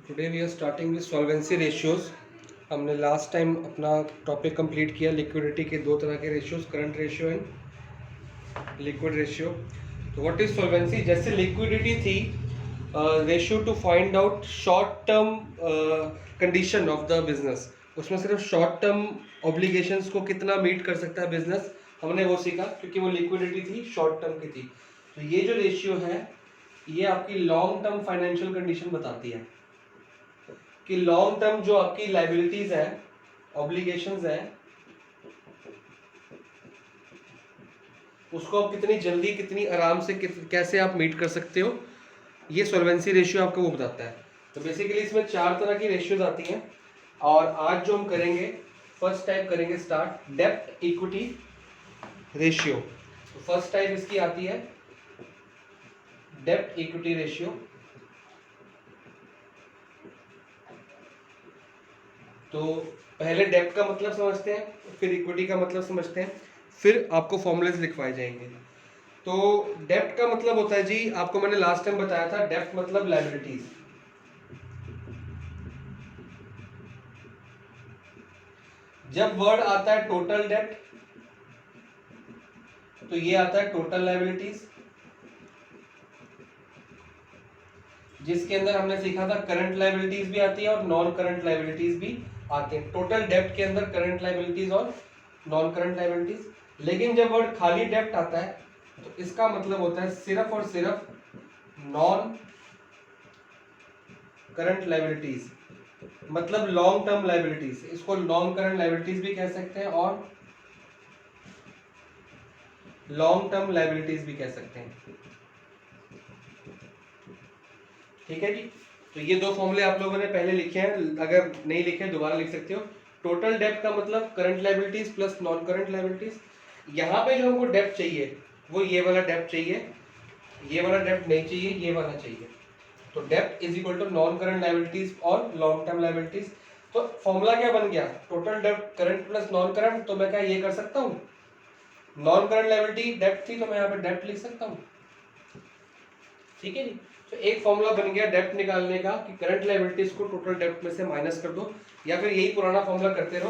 Today we are starting with solvency ratios. हमने last time अपना topic complete किया liquidity के दो तरह के ratios, current ratio and liquid ratio. तो व्हाट इज सॉल्वेंसी? जैसे लिक्विडिटी थी, ratio to find out short term condition of the business, उसमें सिर्फ शॉर्ट टर्म ऑब्लिगेशंस को कितना मीट कर सकता है बिजनेस, हमने वो सीखा क्योंकि वो लिक्विडिटी थी, शॉर्ट टर्म की थी। तो ये जो रेशियो है ये आपकी लॉन्ग टर्म फाइनेंशियल कंडीशन बताती है कि लॉन्ग टर्म जो आपकी लाइबिलिटीज है, ऑब्लिगेशंस है, उसको आप कितनी जल्दी, कितनी आराम से, कैसे आप मीट कर सकते हो, ये सॉल्वेंसी रेशियो आपको वो बताता है। तो बेसिकली इसमें चार तरह की रेशियोज आती हैं और आज जो हम करेंगे, फर्स्ट टाइप करेंगे स्टार्ट, डेब्ट इक्विटी रेशियो। तो फर्स्ट टाइप इसकी आती है डेब्ट इक्विटी रेशियो। तो पहले डेब्ट का मतलब समझते हैं, फिर इक्विटी का मतलब समझते हैं, फिर आपको फॉर्मूलेज लिखवाए जाएंगे। तो डेब्ट का मतलब होता है जी, आपको मैंने लास्ट टाइम बताया था, डेब्ट मतलब लायबिलिटीज। जब वर्ड आता है टोटल डेब्ट तो ये आता है टोटल लायबिलिटीज, जिसके अंदर हमने सीखा था करंट लायबिलिटीज भी आती है और नॉन करंट लायबिलिटीज भी आती है। टोटल डेब्ट के अंदर करंट लायबिलिटीज और नॉन करंट लायबिलिटीज। लेकिन जब वर्ड खाली डेब्ट आता है तो इसका मतलब होता है सिर्फ और सिर्फ नॉन करंट लायबिलिटीज, मतलब लॉन्ग टर्म लायबिलिटीज। इसको नॉन करंट लायबिलिटीज भी कह सकते हैं और लॉन्ग टर्म लायबिलिटीज भी कह सकते हैं। ठीक है जी। तो ये दो फॉर्मूले आप लोगों ने पहले लिखे हैं, अगर नहीं लिखे दोबारा लिख सकते हो। टोटल डेब्ट का मतलब current liabilities plus non current liabilities. यहाँ पे जो हमको डेब्ट चाहिए वो ये वाला डेब्ट चाहिए, ये वाला डेब्ट नहीं चाहिए, ये वाला चाहिए। तो डेब्ट is equal to non current liabilities और लॉन्ग टर्म लायबिलिटीज। तो फॉर्मूला क्या बन गया? टोटल डेब्ट करंट प्लस नॉन करंट। तो मैं क्या ये कर सकता हूँ, नॉन करंट लायबिलिटी डेब्ट थी तो मैं यहाँ पे डेब्ट लिख सकता हूँ। ठीक है जी। तो एक फॉर्मूला बन गया डेब्ट निकालने का कि करंट लायबिलिटीज को टोटल डेब्ट में से माइनस कर दो, या फिर यही पुराना फॉर्मूला करते रहो।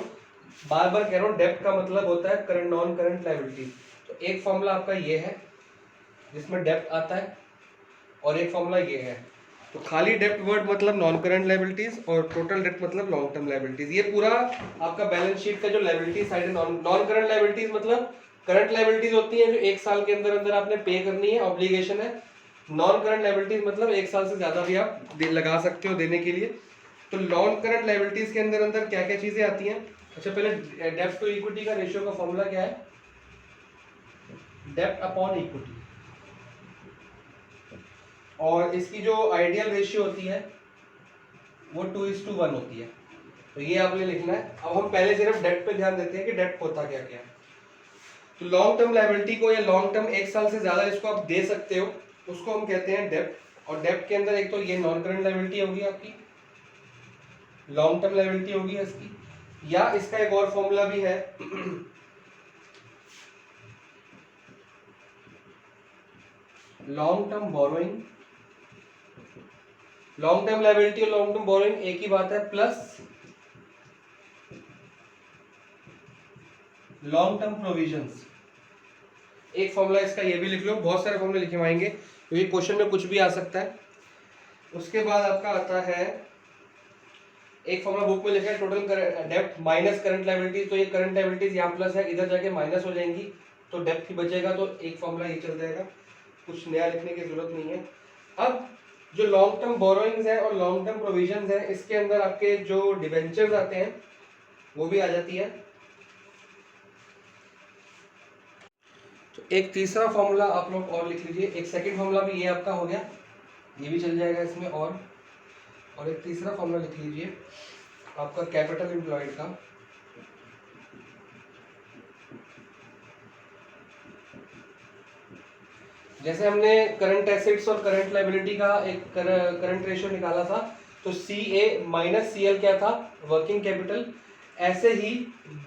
बार बार कह रहा हूँ, डेब्ट का मतलब होता है करंट नॉन करंट लायबिलिटीज। तो एक फॉर्मूला आपका ये है जिसमें डेब्ट आता है और एक फॉर्मूला ये है। तो खाली डेब्ट वर्ड मतलब नॉन करंट लायबिलिटीज और टोटल डेब्ट मतलब लॉन्ग टर्म लायबिलिटीज। ये पूरा आपका बैलेंस शीट का जो लायबिलिटी साइड है, नॉन करंट लायबिलिटीज मतलब करंट लायबिलिटीज होती है जो एक साल के अंदर अंदर आपने पे करनी है, ऑब्लिगेशन है। नॉन करंट लायबिलिटीज मतलब एक साल से ज्यादा भी आप लगा सकते हो देने के लिए। तो नॉन करंट लायबिलिटीज के अंदर अंदर क्या क्या चीजें आती हैं? अच्छा, पहले डेब्ट टू इक्विटी का रेशियो का फॉर्मूला क्या है? डेब्ट अपॉन इक्विटी। और इसकी जो आइडियल रेशियो होती है वो 2:1 होती है। तो ये आपने लिखना है। अब हम पहले सिर्फ डेब्ट पे ध्यान देते हैं कि डेब्ट होता क्या क्या है। तो लॉन्ग टर्म लायबिलिटी को, या लॉन्ग टर्म एक साल से ज्यादा जिसको आप दे सकते हो, उसको हम कहते हैं डेब्ट। और डेब्ट के अंदर एक तो ये नॉन करंट लायबिलिटी होगी आपकी, लॉन्ग टर्म लायबिलिटी होगी इसकी, या इसका एक और फॉर्मूला भी है long term borrowing. Long term liability और लॉन्ग टर्म बोरोइंग एक ही बात है, प्लस लॉन्ग टर्म प्रोविजंस। एक फॉर्मूला इसका ये भी लिख लो, बहुत सारे फॉर्मूले लिखे आएंगे क्योंकि क्वेश्चन में कुछ भी आ सकता है। उसके बाद आपका आता है एक फॉर्मूला बुक में लिखा है टोटल डेब्ट माइनस करंट लायबिलिटीज। तो ये करंट लायबिलिटीज यहाँ प्लस है, इधर जाके माइनस हो जाएंगी तो डेब्ट ही बचेगा। तो एक फॉर्मूला ये चल जाएगा, कुछ नया लिखने की जरूरत नहीं है। अब जो लॉन्ग टर्म बोरोइंग्स है और लॉन्ग टर्म प्रोविजंस है, इसके अंदर आपके जो डिबेंचर्स आते हैं वो भी आ जाती है। तो एक तीसरा फॉर्मूला आप लोग और लिख लीजिए। एक सेकंड फॉर्मूला भी ये आपका हो गया, ये भी चल जाएगा इसमें। और एक तीसरा फॉर्मूला लिख लीजिए आपका कैपिटल एम्प्लॉयड का। जैसे हमने करंट एसेट्स और करंट लायबिलिटी का एक करंट रेशियो निकाला था, तो CA माइनस CL क्या था? Working capital. ऐसे ही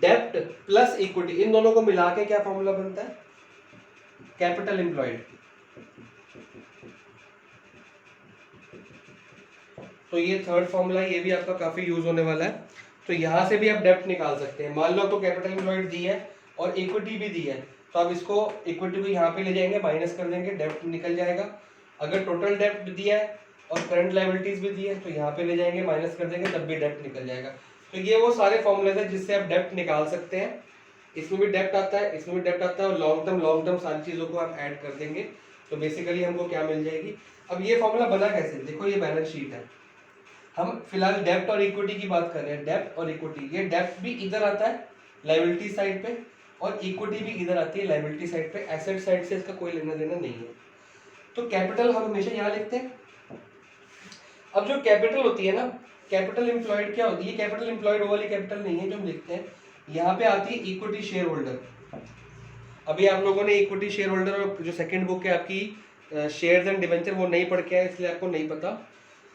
डेब्ट प्लस इक्विटी, इन दोनों को मिला के क्या फॉर्मूला बनता है? Capital employed. तो ये थर्ड फॉर्मूला, ये भी आपका काफ़ी यूज़ होने वाला है। तो यहाँ से भी आप डेप्ट निकाल सकते हैं। मान लो आपको कैपिटल एम्प्लॉयड दी है और इक्विटी भी दी है, तो आप इसको इक्विटी को यहाँ पे ले जाएंगे, माइनस कर देंगे, डेप्ट निकल जाएगा। अगर टोटल डेप्ट दिया है और करंट लायबिलिटीज भी दी है, तो यहाँ पे ले जाएंगे, माइनस कर देंगे, तब भी डेप्ट निकल जाएगा। तो ये वो सारे फॉर्मूले हैं जिससे आप डेप्ट निकाल सकते हैं। इसमें भी डेप्ट आता है, इसमें भी डेप्ट आता है, और लॉन्ग टर्म सारी चीज़ों को आप ऐड कर देंगे तो बेसिकली हमको क्या मिल जाएगी। अब ये फॉर्मूला बना कैसे, देखो ये बैलेंस शीट है, हम फिलहाल डेप्ट और इक्विटी की बात कर रहे हैं। डेप्ट और इक्विटी, ये डेप्ट भी इधर आता है लायबिलिटी साइड पे और इक्विटी भी इधर आती है लायबिलिटी साइड पे। एसेट साइड से इसका कोई लेना देना नहीं है। तो कैपिटल हम हमेशा यहाँ लिखते हैं। अब जो कैपिटल होती है ना, कैपिटल एम्प्लॉयड क्या होती है, कैपिटल एम्प्लॉयड वाली कैपिटल नहीं है जो हम लिखते हैं, यहाँ पे आती है इक्विटी शेयर होल्डर। अभी आप लोगों ने इक्विटी शेयर होल्डर और जो सेकंड बुक है आपकी शेयर्स एंड डिवेंचर वो नहीं पढ़ के है, इसलिए आपको नहीं पता।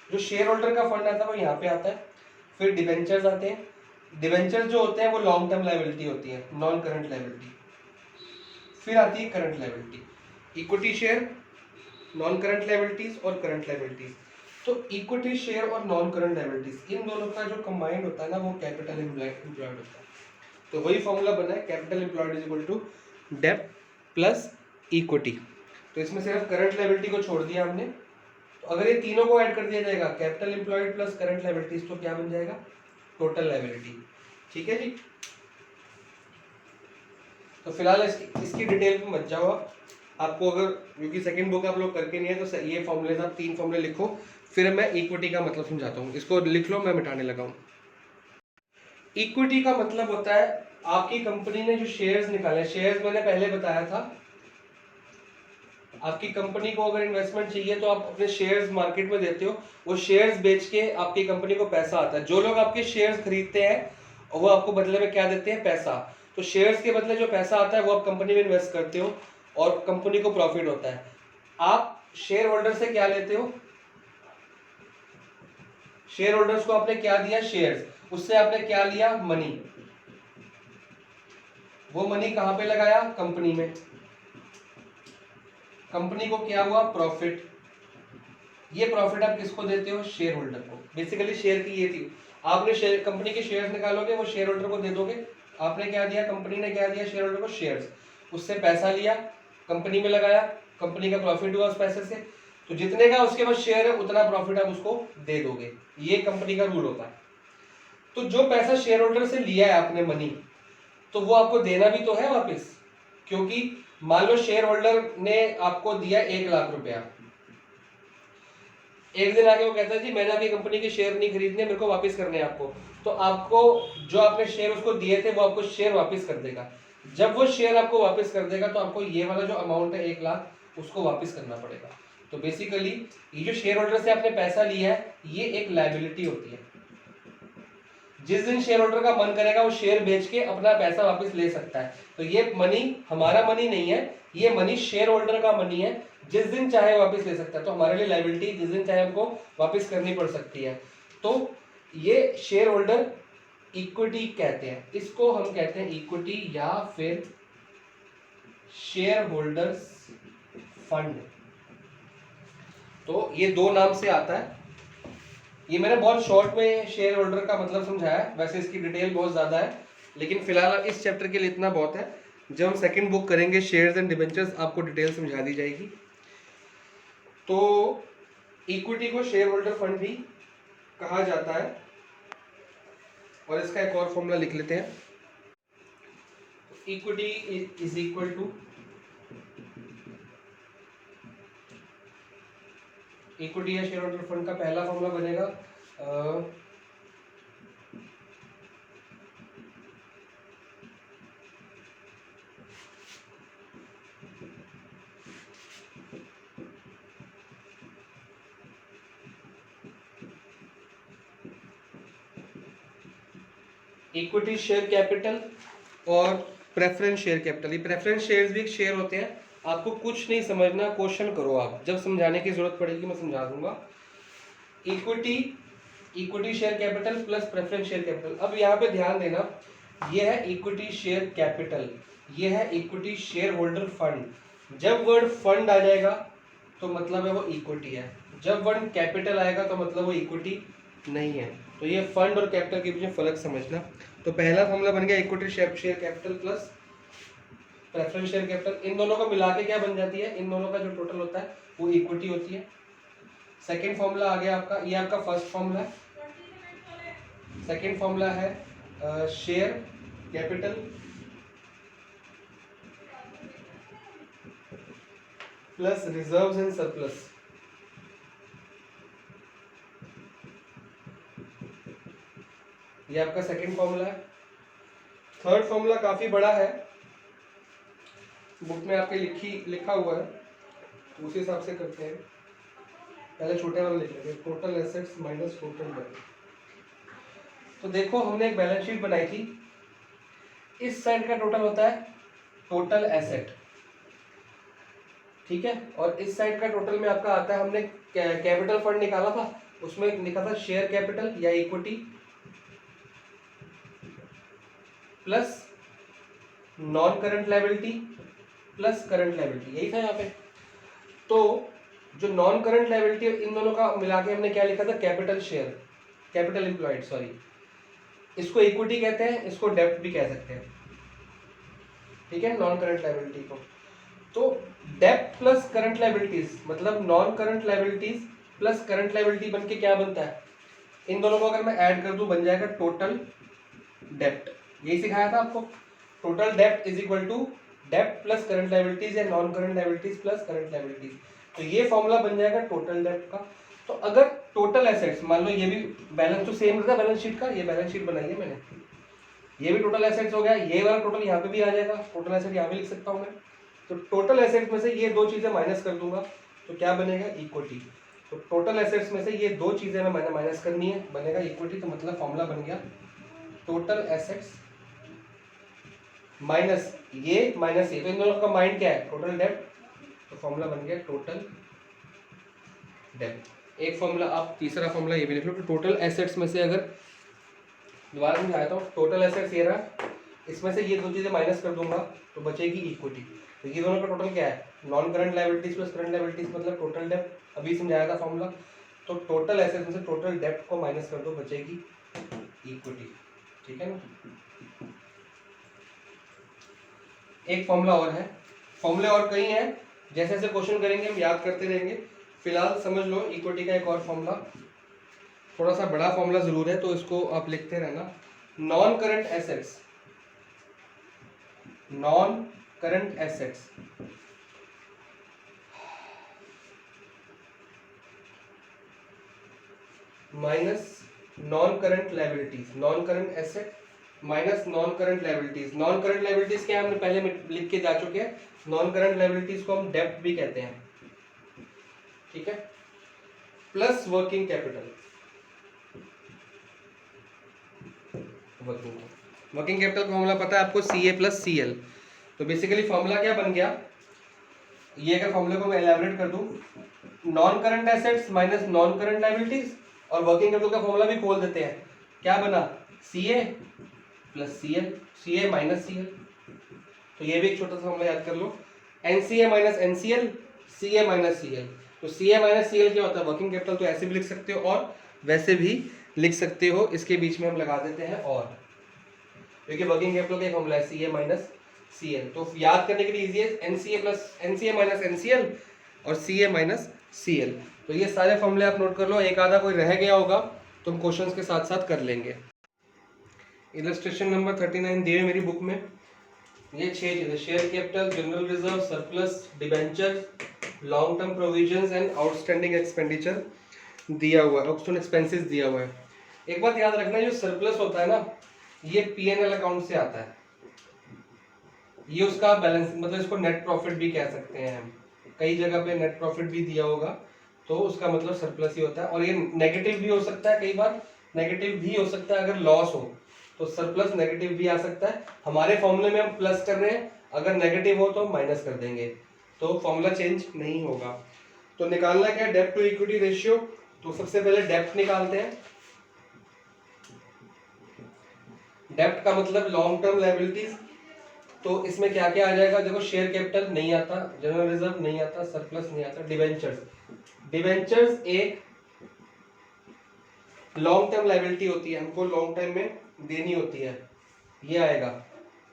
जो शेयर होल्डर का फंड आता है वो यहाँ पे आता है, फिर डिवेंचर्स आते हैं। डिवेंचर्स जो होते हैं वो लॉन्ग टर्म लायबिलिटी होती है, नॉन करंट लायबिलिटी। फिर आती है current liability, equity share, non current liabilities और करंट लायबिलिटीज। तो इक्विटी शेयर और नॉन करंट लायबिलिटीज, इन दोनों का जो कंबाइंड होता है ना, वो कैपिटल एम्प्लॉयड होता है। तो वही फॉर्मूला बना है, capital employed is equal to डेप्ट प्लस इक्विटी। तो इसमें सिर्फ करंट लायबिलिटी को छोड़ दिया हमने। तो अगर ये तीनों को ऐड कर दिया जाएगा, capital employed plus current liabilities, तो क्या बन जाएगा, टोटल लायबिलिटी। ठीक है जी। तो फिलहाल इसकी डिटेल में मत जाओ आपको अगर, क्योंकि सेकंड बुक आप लोग करके नहीं है, तो ये फॉर्मूले आप 3 फॉर्मूले लिखो, फिर मैं इक्विटी का मतलब समझाता हूँ। इसको लिख लो, मैं मिटाने लगा हूँ। इक्विटी का मतलब होता है आपकी कंपनी ने जो शेयर्स निकाले, शेयर्स मैंने पहले बताया था, आपकी कंपनी को अगर इन्वेस्टमेंट चाहिए तो आप अपने शेयर्स मार्केट में देते हो, वो शेयर्स बेच के आपकी कंपनी को पैसा आता है। जो लोग आपके शेयर्स खरीदते हैं वो आपको बदले में क्या देते हैं, पैसा। तो शेयर्स के बदले जो पैसा आता है वो आप कंपनी में इन्वेस्ट करते हो और कंपनी को प्रॉफिट होता है। आप शेयर होल्डर से क्या लेते हो, शेयर होल्डर्स को आपने क्या दिया, शेयर्स, उससे आपने क्या लिया, मनी। वो मनी कहां पे लगाया, कंपनी में। कंपनी को क्या हुआ, प्रॉफिट। ये प्रॉफिट आप किसको देते हो, शेयर होल्डर को। बेसिकली शेयर की ये थी, आपने शेयर, कंपनी के शेयर्स निकालोगे, वो शेयर होल्डर को दे दोगे। आपने क्या दिया, कंपनी ने क्या दिया, शेयर होल्डर को शेयर्स, उससे पैसा लिया, कंपनी में लगाया, कंपनी का प्रॉफिट हुआ उस पैसे से। तो जितने का उसके पास शेयर है उतना प्रॉफिट आप उसको दे दोगे, ये कंपनी का रूल होता है। तो जो पैसा शेयर होल्डर से लिया है आपने मनी, तो वो आपको देना भी तो है वापस। क्योंकि मान लो शेयर होल्डर ने आपको दिया 1 लाख रुपया, एक दिन आके वो कहता है जी मैंने आपकी कंपनी के शेयर नहीं खरीदने, मेरे को वापस करने हैं आपको। तो आपको जो आपने शेयर उसको दिए थे वो आपको शेयर वापस कर देगा। जब वो शेयर आपको वापस कर देगा तो आपको ये वाला जो अमाउंट है 1 लाख, उसको वापस करना पड़ेगा। तो बेसिकली ये जो शेयर होल्डर से आपने पैसा लिया है, ये एक लायबिलिटी होती है। जिस दिन शेयर होल्डर का मन करेगा वो शेयर बेच के अपना पैसा वापस ले सकता है। तो ये मनी हमारा मनी नहीं है, ये मनी शेयर होल्डर का मनी है, जिस दिन चाहे वापस ले सकता है। तो हमारे लिए लायबिलिटी जिस दिन चाहे हमको वापस करनी पड़ सकती है। तो ये शेयर होल्डर इक्विटी कहते हैं, इसको हम कहते हैं इक्विटी या फिर शेयर होल्डर्स फंड। तो ये 2 नाम से आता है। ये मैंने बहुत शॉर्ट में शेयर होल्डर का मतलब समझाया है, वैसे इसकी डिटेल बहुत ज़्यादा है, लेकिन फिलहाल इस चैप्टर के लिए इतना बहुत है। जब हम सेकंड बुक करेंगे शेयर्स एंड डिबेंचर्स, आपको डिटेल समझा दी जाएगी। तो इक्विटी को शेयर होल्डर फंड भी कहा जाता है, और इसका एक और फॉर्मूला लिख लेते हैं। Equity is equal to, equity या शेयर होल्डर फंड का पहला फॉर्मूला बनेगा इक्विटी शेयर कैपिटल और प्रेफरेंस शेयर कैपिटल। ये प्रेफरेंस शेयर्स भी एक शेयर होते हैं। आपको कुछ नहीं समझना, क्वेश्चन करो आप, जब समझाने की जरूरत पड़ेगी मैं समझा दूंगा। Equity share capital plus preference share capital. अब यहाँ पे ध्यान देना, ये है इक्विटी शेयर कैपिटल, ये है इक्विटी शेयर होल्डर फंड। जब वर्ड फंड आ जाएगा तो मतलब है वो इक्विटी है, जब वर्ड कैपिटल आएगा तो मतलब वो इक्विटी नहीं है। तो ये फंड और कैपिटल के बीच में फर्क समझना। तो पहला फॉर्मूला बन गया equity share capital plus preference share capital, इन दोनों को मिला के क्या बन जाती है, इन दोनों का जो टोटल होता है वो इक्विटी होती है। सेकंड फॉर्मूला आ गया आपका, ये आपका फर्स्ट फॉर्मूला है। सेकंड फॉर्मूला है share capital plus reserves and surplus. ये आपका सेकंड फॉर्मूला है। थर्ड फॉर्मूला काफी बड़ा है, बुक में आपके लिखा हुआ है, उसी हिसाब से करते हैं। पहले छोटे वाला लिख लेंगे, total assets minus total date. तो देखो हमने एक बैलेंस शीट बनाई थी, इस साइड का टोटल होता है टोटल एसेट, ठीक है, और इस साइड का टोटल में आपका आता है, हमने कैपिटल फंड निकाला था, उसमें लिखा था शेयर कैपिटल या equity plus non current liability plus current liability, यही था यहाँ पे। तो जो नॉन करंट लायबिलिटी इन दोनों का मिला के हमने क्या लिखा था, capital share, capital employed, sorry, इसको इक्विटी कहते हैं, इसको डेब्ट भी कह सकते हैं, ठीक है, नॉन करंट लायबिलिटी को। तो डेब्ट प्लस करंट लायबिलिटीज मतलब non current liabilities plus current liability बन के क्या बनता है, इन दोनों को अगर मैं ऐड कर दूं बन जाएगा टोटल डेब्ट। यही सिखाया था आपको, टोटल डेब्ट इज इक्वल टू डेब्ट प्लस करंट लायबिलिटीज या non current liabilities plus current liabilities. तो ये फॉर्मूला बन जाएगा टोटल डेब्ट का। तो अगर टोटल एसेट्स, मान लो ये भी बैलेंस तो सेम रहता है बैलेंस शीट का, ये बैलेंस शीट बनाई है मैंने, ये भी टोटल एसेट्स हो गया, ये वाला टोटल यहाँ पे भी आ जाएगा, टोटल एसेट यहाँ पे लिख सकता हूँ मैं। तो टोटल एसेट्स में से ये दो चीजें माइनस कर दूंगा तो क्या बनेगा, इक्विटी। तो टोटल एसेट्स में से ये दो चीजें मैंने माइनस करनी है, बनेगा इक्विटी। तो मतलब फॉर्मूला बन गया टोटल एसेट्स माइनस ये, तो इन दोनों का माइंड क्या है, टोटल डेब्ट। तो फॉर्मूला बन गया टोटल डेब्ट। एक फॉर्मूला, आप तीसरा फॉर्मूला ये भी लिख लो कि टोटल एसेट्स में से, अगर दोबारा समझाता हूँ, टोटल एसेट्स ये रहा, इसमें से ये दो चीजें माइनस कर दूंगा तो बचेगी इक्विटी। तो ये दोनों का टोटल क्या है, non current liabilities plus current liabilities मतलब टोटल डेब्ट, अभी समझाया था फॉर्मूला। तो टोटल एसेट्स में से टोटल डेब्ट को माइनस कर दो, बचेगी इक्विटी, ठीक है ना। एक फॉर्मूला और है, फॉर्मूले और कई हैं, जैसे जैसे क्वेश्चन करेंगे हम याद करते रहेंगे। फिलहाल समझ लो इक्विटी का एक और फॉर्मूला, थोड़ा सा बड़ा फॉर्मूला जरूर है तो इसको आप लिखते रहना। Non current assets, non current assets minus non current liabilities, non current asset minus non current liabilities. Non current liabilities क्या हमने पहले लिख के जा चुके हैं, नॉन करंट लायबिलिटीज को हम डेब्ट भी कहते हैं, ठीक है, plus working capital. Working capital का फॉर्मूला पता है आपको, सी ए प्लस सी एल। तो बेसिकली फॉर्मूला क्या बन गया, ये अगर फॉर्मूले को मैं एलैबोरेट कर दूं, non current assets minus non current liabilities, और वर्किंग कैपिटल का फॉर्मूला भी खोल देते हैं, क्या बना, सी ए प्लस सी एल, सी ए माइनस सी एल। तो ये भी एक छोटा सा फॉर्मूला याद कर लो, एन सी ए माइनस एन सी एल, सी ए माइनस सी एल। तो सी ए माइनस सी एल क्या होता है, वर्किंग कैपिटल। तो ऐसे भी लिख सकते हो और वैसे भी लिख सकते हो, इसके बीच में हम लगा देते हैं और, क्योंकि वर्किंग कैपिटल का फॉर्मूला है सी ए माइनस सी एल। तो याद करने के लिए इजी है, एन सी ए प्लस एन सी ए माइनस एन सी एल और सी ए माइनस सी एल। तो ये सारे फॉर्मूले आप नोट कर लो, एक आधा कोई रह गया होगा तो हम क्वेश्चंस के साथ साथ कर लेंगे। इलस्ट्रेशन नंबर 39 दिए मेरी बुक में, ये 6 चीजें, share capital, general reserve, surplus, debenture, long term provisions and outstanding expenditure दिया हुआ है, ऑक्सटर्नल एक्सपेंसेस दिया हुआ है। एक बात याद रखना, जो सरप्लस होता है ना, ये पीएनएल अकाउंट से आता है, ये उसका बैलेंस, मतलब इसको नेट प्रॉफिट भी कह सकते हैं हम, कई जगह पे नेट प्रॉफिट भी दिया होगा, तो उसका मतलब सरप्लस ही होता है। और ये नेगेटिव भी हो सकता है, कई बार नेगेटिव भी हो सकता है, अगर लॉस हो तो सरप्लस नेगेटिव भी आ सकता है। हमारे फॉर्मूले में हम प्लस कर रहे हैं, अगर नेगेटिव हो तो माइनस कर देंगे, तो फॉर्मूला चेंज नहीं होगा। तो निकालना क्या है, डेब्ट टू इक्विटी रेशियो। तो सबसे पहले डेब्ट निकालते हैं, डेब्ट का मतलब लॉन्ग टर्म लायबिलिटीज। तो इसमें क्या क्या आ जाएगा, देखो शेयर कैपिटल नहीं आता, जनरल रिजर्व नहीं आता, सरप्लस नहीं आता, डिबेंचर्स, डिवेंचर्स एक लॉन्ग टर्म लायबिलिटी होती है, हमको लॉन्ग टाइम में देनी होती है, ये आएगा,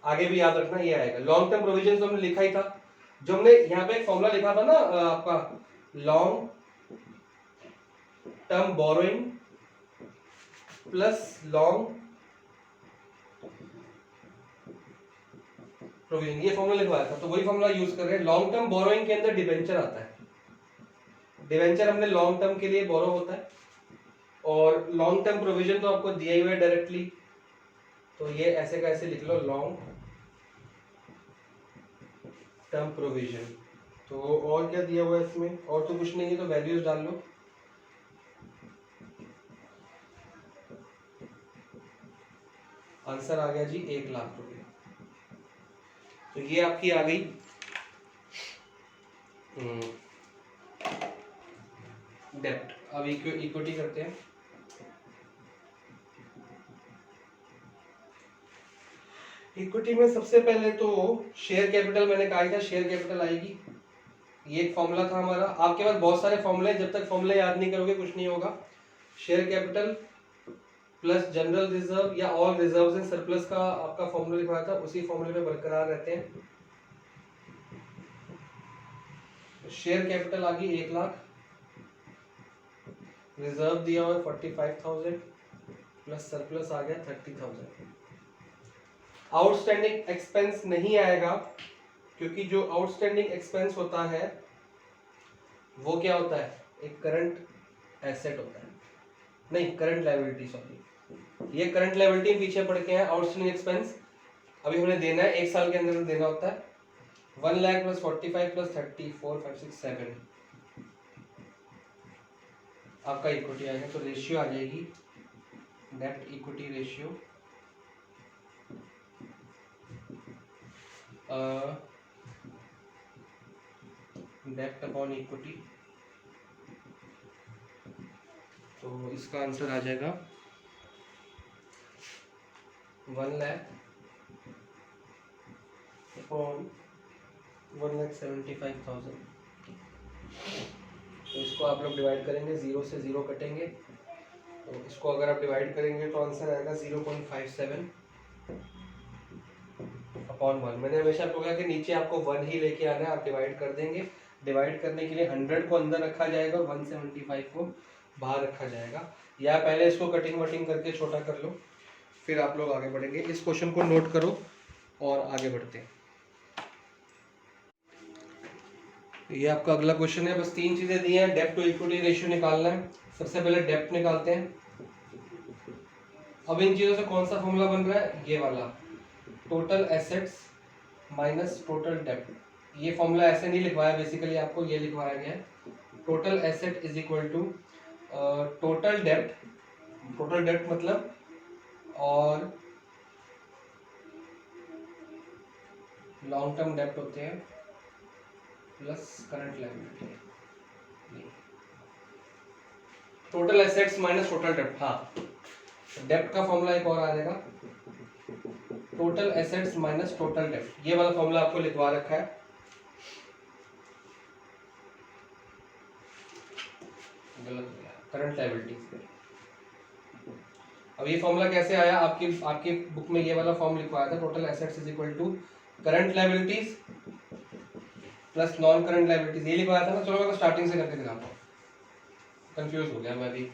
आगे भी याद रखना ये आएगा। लॉन्ग टर्म प्रोविजन तो हमने लिखा ही था, जो हमने यहाँ पे एक फॉर्मूला लिखा था ना आपका, long term borrowing plus long provision, ये फॉर्मूला लिखवाया था, तो वही फॉर्मूला यूज कर रहे हैं। लॉन्ग टर्म बोरोइंग के अंदर डिबेंचर आता है, डिबेंचर हमने लॉन्ग टर्म के लिए बोरो होता है, और लॉन्ग टर्म प्रोविजन तो आपको दिया ही हुआ है डायरेक्टली, तो ये ऐसे का ऐसे लिख लो, लॉन्ग टर्म प्रोविजन। तो और क्या दिया हुआ है इसमें, और तो कुछ नहीं है, तो वैल्यूज डाल लो। आंसर आ गया जी 1,00,000 रुपए। तो ये आपकी आ गई डेप्ट। अब इक्विटी करते हैं। इक्विटी में सबसे पहले तो शेयर कैपिटल, मैंने कहा था शेयर कैपिटल आएगी, ये एक फॉर्मूला था हमारा। आपके पास बहुत सारे फॉर्मूले, जब तक फॉर्मूले याद नहीं करोगे कुछ नहीं होगा। Share capital plus general reserve या ऑल रिजर्व्स एंड सरप्लस का आपका फॉर्मूला लिखवाया था, उसी फॉर्मूले में बरकरार रहते हैं। शेयर कैपिटल आ गई 1,00,000, रिजर्व दिया हुआ 45,000 प्लस सरप्लस आ गया 30,000। आउटस्टैंडिंग एक्सपेंस नहीं आएगा, क्योंकि जो आउटस्टैंडिंग एक्सपेंस होता है वो क्या होता है, एक करंट एसेट होता है, नहीं करंट लायबिलिटी, सॉरी, ये करंट लायबिलिटी पीछे पड़ के है। आउटस्टैंडिंग एक्सपेंस अभी हमें देना है, एक साल के अंदर देना होता है। 1,00,000 प्लस 45 प्लस 30, 4, 5, 6, 7 आपका इक्विटी आएगा। तो रेशियो आ जाएगी डेब्ट इक्विटी रेशियो डेब्ट अपॉन इक्विटी। तो इसका आंसर आ जाएगा 1,00,000 अपॉन 1,75,000। तो इसको आप लोग डिवाइड करेंगे, 0 से 0 कटेंगे, तो इसको अगर आप डिवाइड करेंगे तो आंसर आएगा 0.57 अपॉन 1। मैंने हमेशा आपको कहा कि नीचे आपको 1 ही लेके आना है, आप डिवाइड कर देंगे। डिवाइड करने के लिए 100 को अंदर रखा जाएगा और 175 को बाहर रखा जाएगा। या पहले इसको कटिंग वटिंग करके छोटा कर लो, फिर आप लोग आगे बढ़ेंगे। इस क्वेश्चन को नोट करो और आगे बढ़ते हैं। ये आपका अगला क्वेश्चन है, बस 3 चीजें दी हैं, डेब्ट टू इक्विटी रेशियो निकालना है। सबसे पहले डेब्ट निकालते हैं। अब इन चीजों से कौन सा फॉर्मूला बन रहा है, ये वाला, टोटल एसेट्स माइनस टोटल डेब्ट। ये फॉर्मूला ऐसे नहीं लिखवाया, बेसिकली आपको ये लिखवाया गया है, total asset is equal to total डेब्ट, टोटल डेब्ट मतलब, और लॉन्ग टर्म डेब्ट होते हैं plus current liability. Total assets minus total डेब्ट, हाँ डेब्ट का फॉर्मूला एक और आ जाएगा, टोटल एसेट्स माइनस टोटल डेब्ट। ये वाला फॉर्मूला आपको लिखवा रखा है। गलत हो गया, करंट लायबिलिटी। अब ये फॉर्मूला कैसे आया, आपकी बुक में ये वाला फॉर्म लिखवाया था, total assets is equal to current liabilities plus non current liabilities, ये लिखवाया था ना। चलो मैं स्टार्टिंग से करके दिखाता हूँ, कंफ्यूज हो गया मैं भी।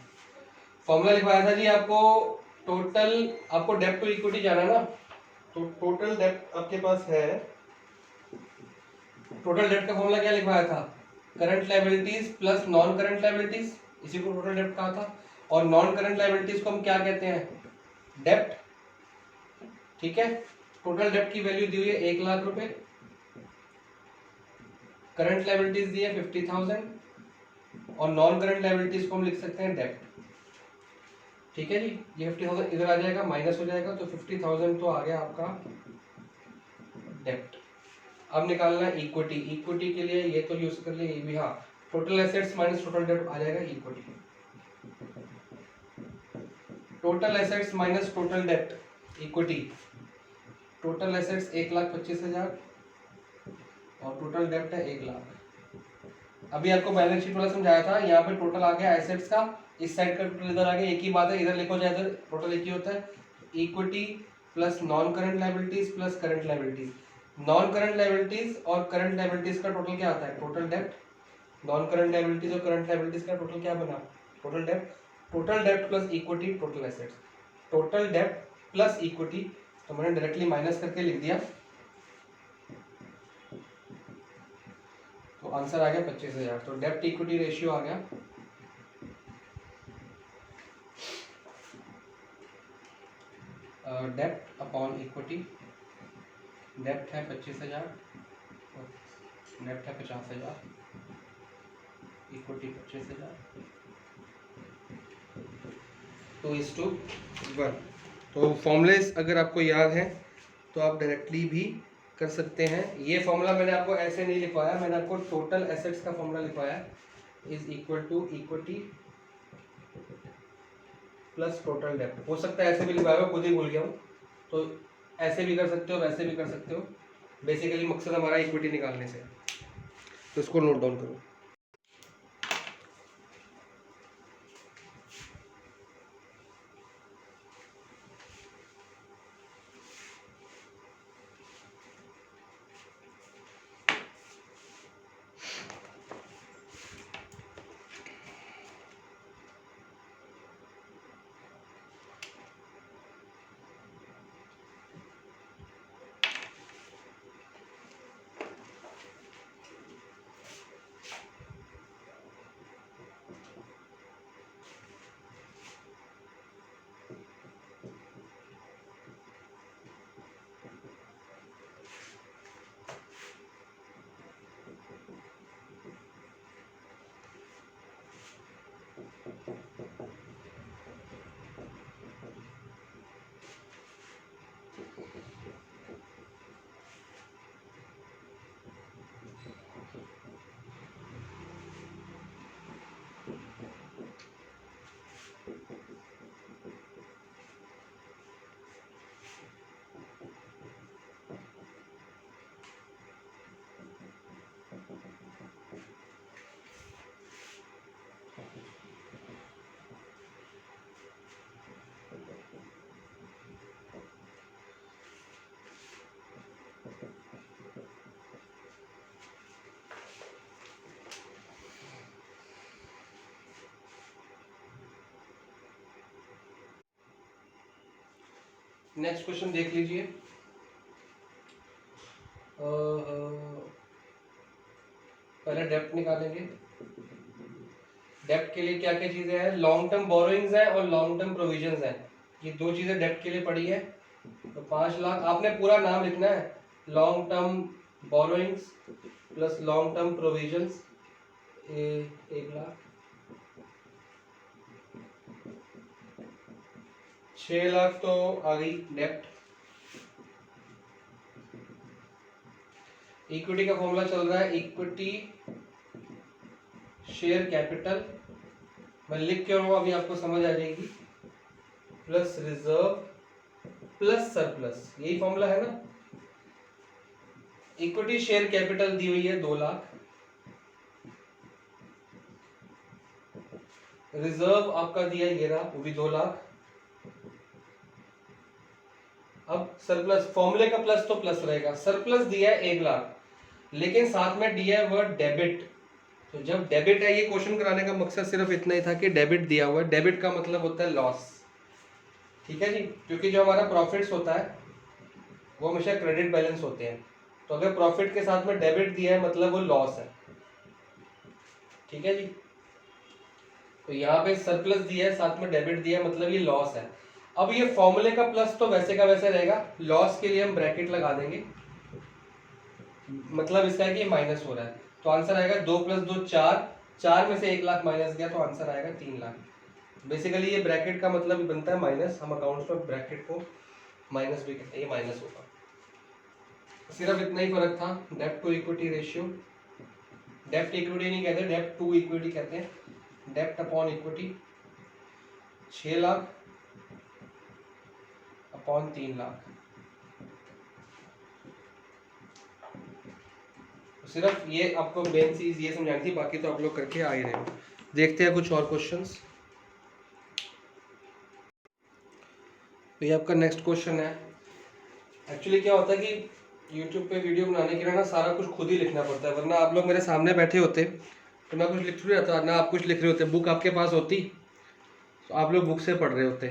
फॉर्मूला लिखवाया था जी आपको, टोटल, आपको डेब्ट टू इक्विटी जाना ना, तो टोटल डेब्ट आपके पास है, टोटल डेब्ट का फॉर्मूला क्या लिखवाया था, current liabilities plus non current liabilities, इसी को टोटल डेब्ट कहा था। और नॉन करंट लायबिलिटीज को हम क्या कहते हैं, डेब्ट, ठीक है। टोटल डेब्ट की वैल्यू दी हुई है 1,00,000 रुपए, करंट लायबिलिटीज दी है 50,000, और नॉन करंट लायबिलिटीज को हम लिख सकते हैं डेब्ट, ठीक है जी। ये 50,000 इधर आ जाएगा, माइनस हो जाएगा, तो 50,000 तो आ गया आपका डेब्ट। अब निकालना है इक्विटी, इक्विटी के लिए ये तो यूज कर लिया, ये भी, हाँ, टोटल एसेट्स माइनस टोटल डेब्ट आ जाएगा equity. Total assets minus total डेब्ट इक्विटी, टोटल एसेट्स 1,25,000 और टोटल डेब्ट है 1,00,000। अभी आपको बैलेंस शीट वाला समझाया था, यहाँ पे टोटल आ गया एसेट्स का, इस साइड का टोटल इधर आ गया, एक ही बात है, इधर लिखो चाहे इधर, टोटल एक ही होता है। Equity plus non current liabilities plus current liabilities. Non current liabilities और करंट लायबिलिटीज का टोटल क्या आता है? टोटल डेप्ट। नॉन करंट लायबिलिटीज और करंट लायबिलिटीज का टोटल क्या बना? टोटल डेप्ट। टोटल डेप्ट plus equity total assets. Total डेप्ट प्लस इक्विटी, तो मैंने डायरेक्टली माइनस करके लिख दिया, तो आंसर आ गया 25,000। तो डेप्ट इक्विटी रेशियो आ गया डेप्ट अपॉन इक्विटी। डेप्ट है 25,000, डेप्ट है 50,000, इक्विटी 25,000, 2:1। तो फॉर्मूलेस अगर आपको याद है तो आप डायरेक्टली भी कर सकते हैं। ये फॉर्मूला मैंने आपको ऐसे नहीं लिखवाया, मैंने आपको टोटल एसेट्स का फॉर्मूला लिखवाया, is equal to equity plus total डेप्ट। हो सकता है ऐसे भी लिखवाया हो, खुद ही भूल गया हूँ, तो ऐसे भी कर सकते हो, वैसे भी कर सकते हो। बेसिकली मकसद हमारा इक्विटी निकालने से, तो इसको नोट डाउन करो। नेक्स्ट क्वेश्चन देख लीजिए। पहले डेप्ट निकालेंगे। डेप्ट के लिए क्या क्या चीजें हैं? लॉन्ग टर्म बोरोइंग्स है और लॉन्ग टर्म प्रोविजंस है, ये दो चीजें डेप्ट के लिए पड़ी है। तो 5 लाख, आपने पूरा नाम लिखना है, long term borrowings plus long term provisions 1 lakh. 6 lakh तो आ गई डेप्ट। इक्विटी का फॉर्मूला चल रहा है इक्विटी शेयर कैपिटल, मैं लिख के रहा हूं, अभी आपको समझ आ जाएगी, प्लस रिजर्व प्लस सरप्लस, यही फॉर्मूला है ना। इक्विटी शेयर कैपिटल दी हुई है 2 लाख, रिजर्व आपका दिया ये रहा, वो भी 2 लाख। अब सरप्लस, फॉर्मूले का प्लस तो प्लस रहेगा, सरप्लस दिया है 1 लाख, लेकिन साथ में दिया है वर्ड डेबिट। तो जब डेबिट है, ये क्वेश्चन कराने का मकसद सिर्फ इतना ही था कि डेबिट दिया हुआ है, डेबिट का मतलब होता है लॉस, ठीक है जी, क्योंकि जो हमारा प्रॉफिट्स होता है वो हमेशा क्रेडिट बैलेंस होते हैं, तो अगर प्रॉफिट के साथ में डेबिट दिया है मतलब वो लॉस है, ठीक है जी। तो यहाँ पे सरप्लस दिया है, साथ में डेबिट दिया है, मतलब ये लॉस है। अब ये फॉर्मूले का प्लस तो वैसे का वैसे रहेगा, लॉस के लिए हम ब्रैकेट लगा देंगे, मतलब इसका है कि ये माइनस हो रहा है, तो आंसर आएगा 2 + 2 4, 4 में से 1 लाख माइनस गया तो आंसर आएगा 3 लाख। बेसिकली ये ब्रैकेट का मतलब बनता है माइनस, हम अकाउंट्स में ब्रैकेट को माइनस भी कहते हैं, ये माइनस होगा। सिर्फ इतना ही फर्क था, डेप्ट to equity ratio, dept equity नहीं कहते, डेप्ट टू इक्विटी कहते हैं, डेप्ट upon equity 6 lakh upon 3 lakh, सिर्फ ये आपको मेन चीज़ ये समझानी थी, बाकी तो आप लोग करके आ ही रहे हो। देखते हैं कुछ और क्वेश्चंस। तो ये आपका नेक्स्ट क्वेश्चन है। एक्चुअली क्या होता है कि यूट्यूब पे वीडियो बनाने के लिए ना सारा कुछ खुद ही लिखना पड़ता है, वरना आप लोग मेरे सामने बैठे होते तो मैं कुछ लिख रहा था ना, आप कुछ लिख रहे होते, बुक आपके पास होती तो आप लोग बुक से पढ़ रहे होते,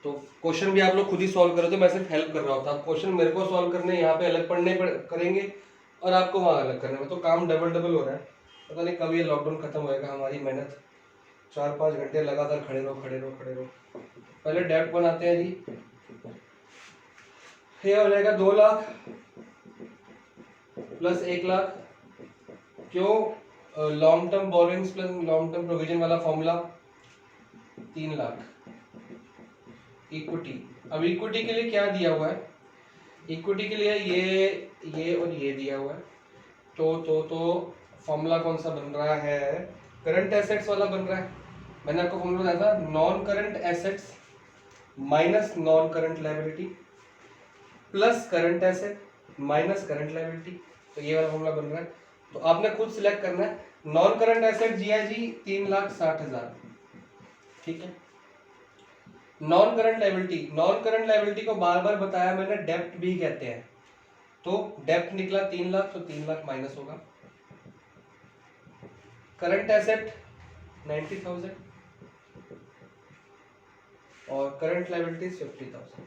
तो क्वेश्चन भी आप लोग खुद ही सॉल्व कर रहे थे, मैं सिर्फ हेल्प कर रहा होता। आप क्वेश्चन मेरे को सॉल्व करने यहाँ पे अलग पढ़ने करेंगे और आपको वहाँ अलग करने में, तो काम डबल हो रहा है। पता नहीं कब ये लॉकडाउन खत्म होएगा, हमारी मेहनत 4-5 घंटे लगातार खड़े रहो। पहले डेप्ट बनाते हैं जी। ये हो जाएगा 2 लाख प्लस 1 लाख। क्यों? Long term borrowings plus long term provision वाला फॉर्मूला 3 लाख। इक्विटी, अब इक्विटी के लिए क्या दिया हुआ है? इक्विटी के लिए ये और ये दिया हुआ है, तो फॉर्मूला कौन सा बन रहा है? करंट एसेट्स वाला बन रहा है। मैंने आपको फॉर्मूला बताया था, non current assets minus non current liability plus current asset minus current liability, तो ये वाला फॉर्मूला बन रहा है। तो आपने खुद सिलेक्ट करना है। नॉन करंट एसेट दिया है जी 3,60,000, ठीक है। नॉन करंट लायबिलिटी को बार बार बताया मैंने, डेप्ट भी कहते हैं। तो डेप्ट निकला 3 लाख, तो 3 लाख माइनस होगा। करंट एसेट 90,000 और करंट लायबिलिटीज 50,000।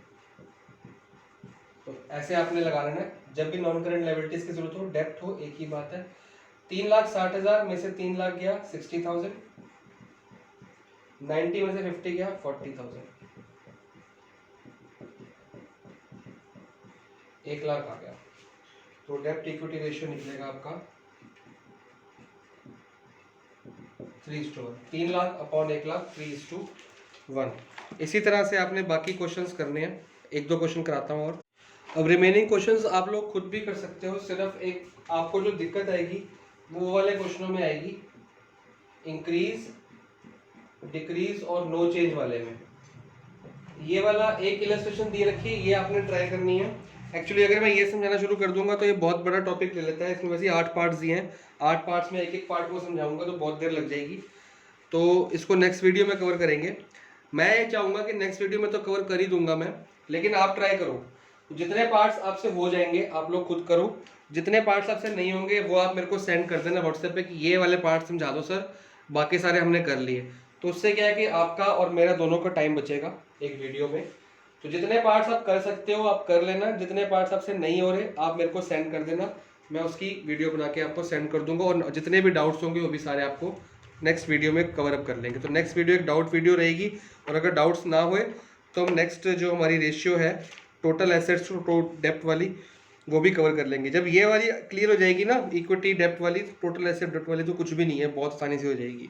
तो ऐसे आपने लगा लेना है, जब भी नॉन करंट लायबिलिटीज की जरूरत हो, डेप्ट हो, एक ही बात है। 3,60,000 में से 3 लाख गया 60,000, 90 में से 50 गया 40,000, 1 लाख आ गया। तो डेप्ट इक्विटी रेशियो निकलेगा आपका 3:1। 3 लाख अपॉन 1 लाख 3:1। इसी तरह से आपने बाकी क्वेश्चंस करने हैं, 1-2 क्वेश्चन कराता हूँ और अब रिमेनिंग क्वेश्चंस आप लोग खुद भी कर सकते हो। सिर्फ एक आपको जो दिक्कत आएगी वो वाले क्वेश्चनों में आएगी, इंक्रीज, डिक्रीज और नो चेंज वाले में। ये वाला एक इलस्ट्रेशन दी रखी है, ये आपने ट्राई करनी है। एक्चुअली अगर मैं ये समझाना शुरू कर दूंगा तो ये बहुत बड़ा टॉपिक ले लेता है। इसमें वैसे 8 पार्ट्स दिए हैं, 8 पार्ट्स में एक पार्ट को समझाऊंगा तो बहुत देर लग जाएगी, तो इसको नेक्स्ट वीडियो में कवर करेंगे। मैं ये चाहूँगा कि नेक्स्ट वीडियो में तो कवर कर ही दूंगा मैं, लेकिन आप ट्राई करो, जितने पार्ट्स आपसे हो जाएंगे आप लोग खुद करो, जितने पार्ट्स आपसे नहीं होंगे वो आप मेरे को सेंड कर देना व्हाट्सएप पे कि ये वाले पार्ट समझा दो सर, बाकी सारे हमने कर लिए। तो उससे क्या है कि आपका और मेरा दोनों का टाइम बचेगा एक वीडियो में। तो जितने पार्ट्स आप कर सकते हो आप कर लेना, जितने पार्ट्स आपसे नहीं हो रहे आप मेरे को सेंड कर देना, मैं उसकी वीडियो बना के आपको सेंड कर दूंगा, और जितने भी डाउट्स होंगे वो भी सारे आपको नेक्स्ट वीडियो में कवर अप कर लेंगे। तो नेक्स्ट वीडियो एक डाउट वीडियो रहेगी, और अगर डाउट्स ना हुए तो हम नेक्स्ट जो हमारी रेशियो है टोटल एसेट्स टू डेप्ट वाली वो भी कवर कर लेंगे। जब ये वाली क्लियर हो जाएगी ना, इक्विटी डेप्ट वाली, टोटल एसेट डेप्ट वाली, तो कुछ भी नहीं है, बहुत आसानी से हो जाएगी।